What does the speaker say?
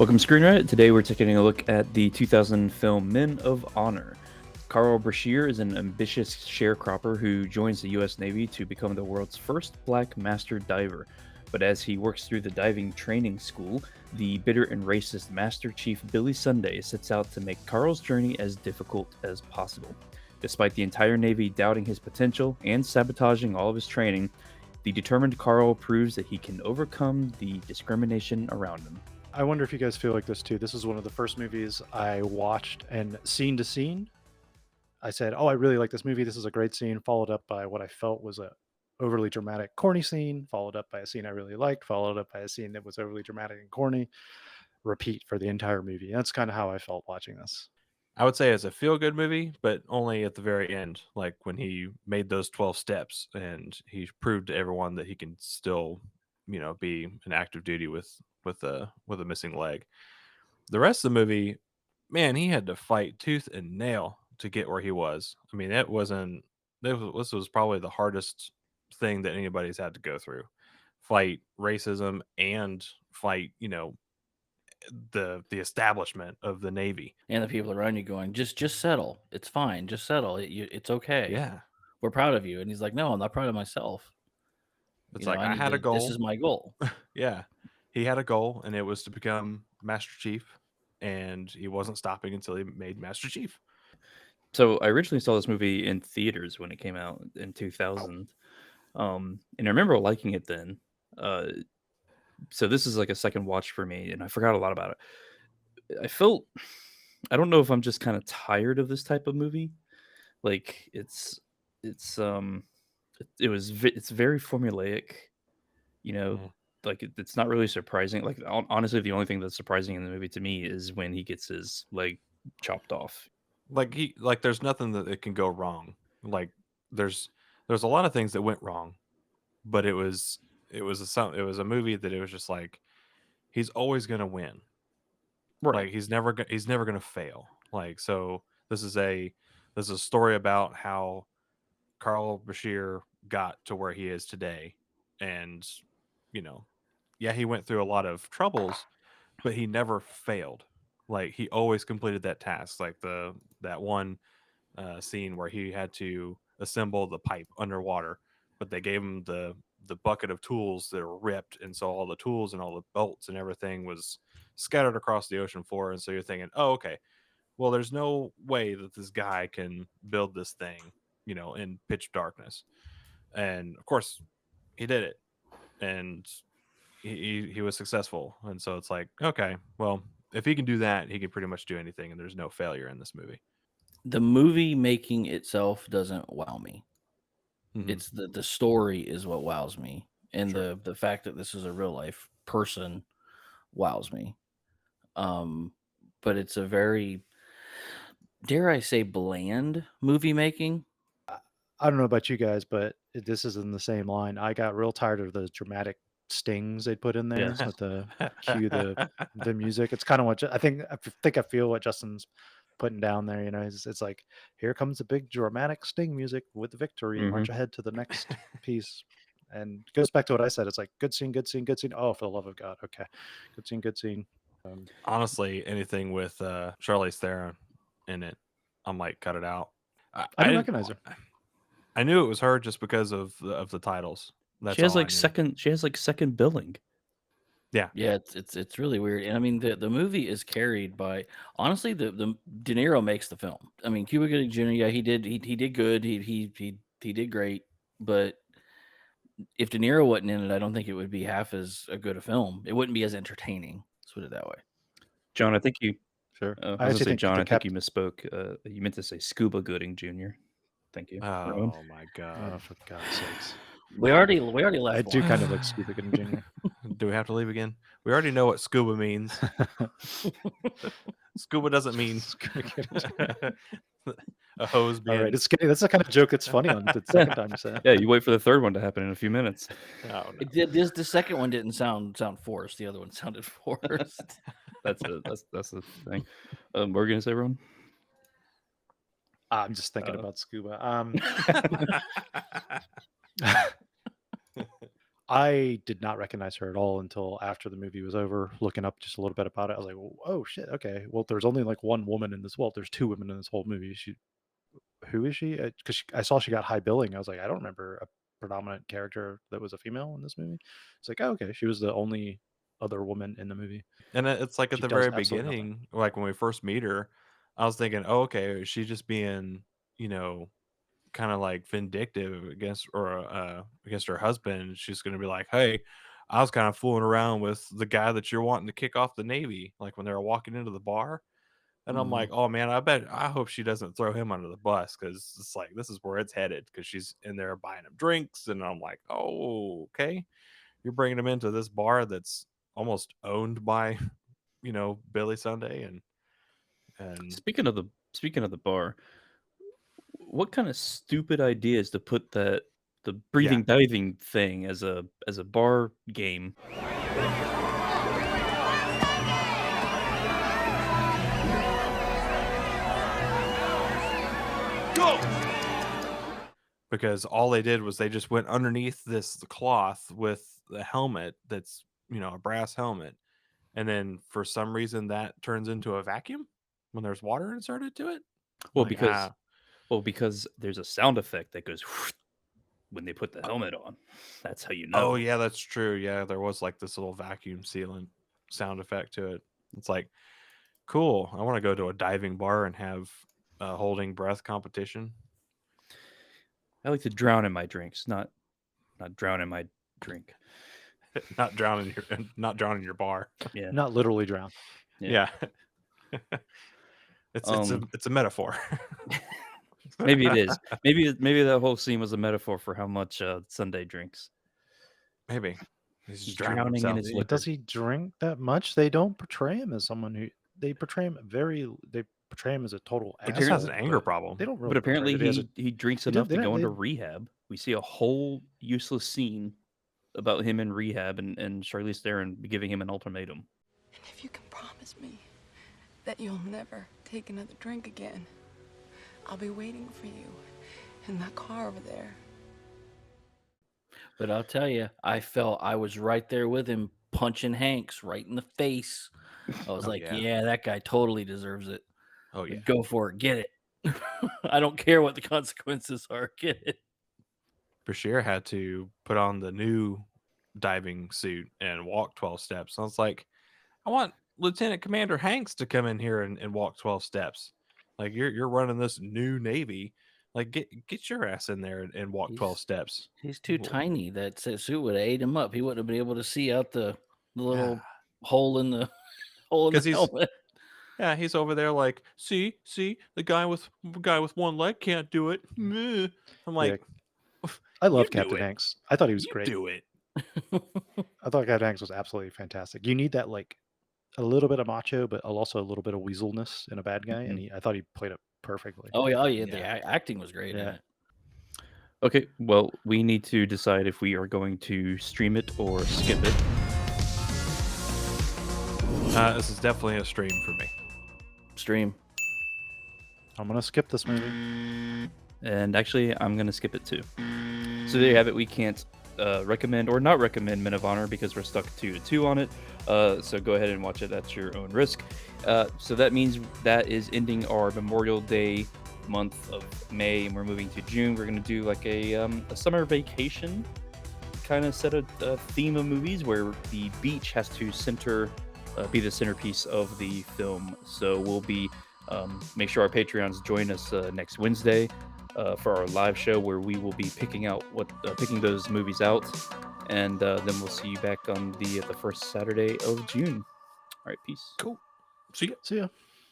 Welcome to Screen Riot. Today we're taking a look at the 2000 film Men of Honor. Carl Brashear is an ambitious sharecropper who joins the U.S. Navy to become the world's first black master diver. But as he works through the diving training school, the bitter and racist Master Chief Billy Sunday sets out to make Carl's journey as difficult as possible. Despite the entire Navy doubting his potential and sabotaging all of his training, the determined Carl proves that he can overcome the discrimination around him. I wonder if you guys feel like this too. This is one of the first movies I watched, and scene to scene, I said, "Oh, I really like this movie. This is a great scene." Followed up by what I felt was a overly dramatic, corny scene. Followed up by a scene I really liked. Followed up by a scene that was overly dramatic and corny. Repeat for the entire movie. That's kind of how I felt watching this. I would say it's a feel-good movie, but only at the very end, like when he made those 12 steps and he proved to everyone that he can still, be an active duty with a missing leg. The rest of the movie, man, he had to fight tooth and nail to get where he was. I mean, it wasn't this was probably the hardest thing that anybody's had to go through. Fight racism and fight, the establishment of the Navy. And the people around you going, just settle. It's fine. Just settle. It's okay. Yeah. We're proud of you. And he's like, no, I'm not proud of myself. It's like I had a goal. This is my goal. Yeah. He had a goal, and it was to become Master Chief, and he wasn't stopping until he made Master Chief. So I originally saw this movie in theaters when it came out in 2000. And I remember liking it then. So this is like a second watch for me, and I forgot a lot about it. I don't know if I'm just kind of tired of this type of movie. Like it's very formulaic, like it's not really surprising. Like honestly, the only thing that's surprising in the movie to me is when he gets his leg chopped off. Like there's nothing that it can go wrong. Like there's a lot of things that went wrong, but it was a movie that it was just like he's always gonna win. Right. Like he's never gonna fail. Like so, this is a story about how Carl Bashir got to where he is today, and yeah, he went through a lot of troubles, but he never failed. Like he always completed that task. Like that one scene where he had to assemble the pipe underwater, but they gave him the bucket of tools that were ripped, and so all the tools and all the bolts and everything was scattered across the ocean floor. And so you're thinking, oh, okay, well, there's no way that this guy can build this thing, in pitch darkness. And of course, he did it, and he was successful. And so it's like, okay, well, if he can do that, he can pretty much do anything, and there's no failure in this movie. The movie making itself doesn't wow me. Mhm. It's the story is what wows me, and Sure. the fact that this is a real life person wows me. But it's a very, dare I say, bland movie making. I don't know about you guys, but this is in the same line. I got real tired of those dramatic stings they put in there Yes. with the cue the music. It's kind of what I think I feel what Justin's putting down there. It's like, here comes the big dramatic sting music with the victory. March ahead to the next piece. And goes back to what I said. It's like good scene, good scene, good scene. Oh, for the love of God. Okay. Good scene, good scene. Honestly, anything with Charlize Theron in it, I might cut it out. I didn't recognize her. I knew it was her just because of the titles. That's She has all I like knew. second billing. Yeah. Yeah, it's really weird. And I mean, the movie is carried by, honestly, the De Niro makes the film. I mean, Cuba Gooding Jr. Yeah, he did good. He did great. But if De Niro wasn't in it, I don't think it would be half as a good a film. It wouldn't be as entertaining. Let's put it that way. John, I think you. Sure. I was gonna say, John, I think you misspoke. You meant to say Scuba Gooding Jr. Thank you. Rowan. Oh my God. Oh, for God's sakes. We already left. I do one. kind of like Cuba Gooding Jr. Do we have to leave again? We already know what scuba means. Scuba doesn't mean a hose being. All right, it's that's the kind of joke that's funny on the second time you say it. Yeah, you wait for the third one to happen in a few minutes. Oh, no. It did. The second one didn't sound forced. The other one sounded forced. That's the thing. What were you gonna say, Rowan? I'm just thinking about Scuba. I did not recognize her at all until after the movie was over. Looking up just a little bit about it, I was like, "Oh shit, okay. Well, there's only like one woman in this. Well, there's two women in this whole movie. Who is she? Because I saw she got high billing. I was like, I don't remember a predominant character that was a female in this movie. It's like, oh, okay, she was the only other woman in the movie. And it's like at She the does very absolutely nothing. beginning, like when we first meet her, I was thinking, oh, okay, is she just being, you know, kind of like vindictive against her husband? She's going to be like, hey, I was kind of fooling around with the guy that you're wanting to kick off the Navy, like when they were walking into the bar. And I'm Mhm. like, oh man, I hope she doesn't throw him under the bus, because it's like this is where it's headed, because she's in there buying him drinks, and I'm like, oh, okay, you're bringing him into this bar that's almost owned by Billy Sunday, and Speaking of the bar, what kind of stupid idea is to put the yeah, breathing diving thing as a bar game? because all they did was they just went underneath this cloth with the helmet that's a brass helmet, and then for some reason that turns into a vacuum when there's water inserted to it. I'm Well, like, because well, because there's a sound effect that goes when they put the helmet on. That's how you oh know. yeah, that's true. Yeah, there was like this little vacuum sealant sound effect to it. It's like, cool. I want to go to a diving bar and have a holding breath competition. I like to drown in my drinks, not drown in my drink. Not drowning your bar. Yeah, Not literally drown. yeah. Yeah, Um, it's a metaphor. maybe it is. Maybe that whole scene was a metaphor for how much Sunday drinks. Maybe he's just drowning Drowning in himself. his But does liquor. he drink that much? They don't portray him as someone who they portray him as a total He just has Apparently, an asshole, anger but problem. they don't but really portray apparently that he has a he drinks he did enough they to don't go into they rehab. We see a whole useless scene about him in rehab and Charlize Theron giving him an ultimatum. And if you can promise me that you'll never take another drink again, I'll be waiting for you in that car over there. But I'll tell you, I felt I was right there with him, punching Hanks right in the face. I was Oh like, yeah. yeah, that guy totally deserves it. Oh yeah. Go for it, get it. I don't care what the consequences are, get it. Brashear had to put on the new diving suit and walk 12 steps. I was like, I want Lieutenant Commander Hanks to come in here and walk 12 steps. Like you're running this new Navy. Like get your ass in there and walk 12 He's steps. he's too Well, tiny. That suit would have ate him up. He wouldn't have been able to see out the yeah. little hole in the hole in Because the he's helmet. yeah, he's over there like, see, the guy with one leg can't do it. Meh." I'm yeah. like, I you love do Captain it. Hanks. I thought he was You great. do it. I thought Captain Hanks was absolutely fantastic. You need that like a little bit of macho, but also a little bit of weaselness in a bad guy, and Mhm. I thought he played it perfectly. Oh yeah, the Yeah. acting was great in Yeah. it. Okay, well, we need to decide if we are going to stream it or skip it. This is definitely a stream for me. Stream. I'm gonna skip this movie. And actually, I'm going to skip it too. So there you have it. We can't recommend or not recommend Men of Honor because we're stuck 2-2 on it. So go ahead and watch it at your own risk. So that means that is ending our Memorial Day month of May, and we're moving to June. We're going to do like a summer vacation kind of set of theme of movies where the beach has to be the centerpiece of the film. So we'll be make sure our Patreons join us next Wednesday for our live show where we will be picking those movies out, and then we'll see you back on the first Saturday of June. All right, peace. Cool. See ya. See ya.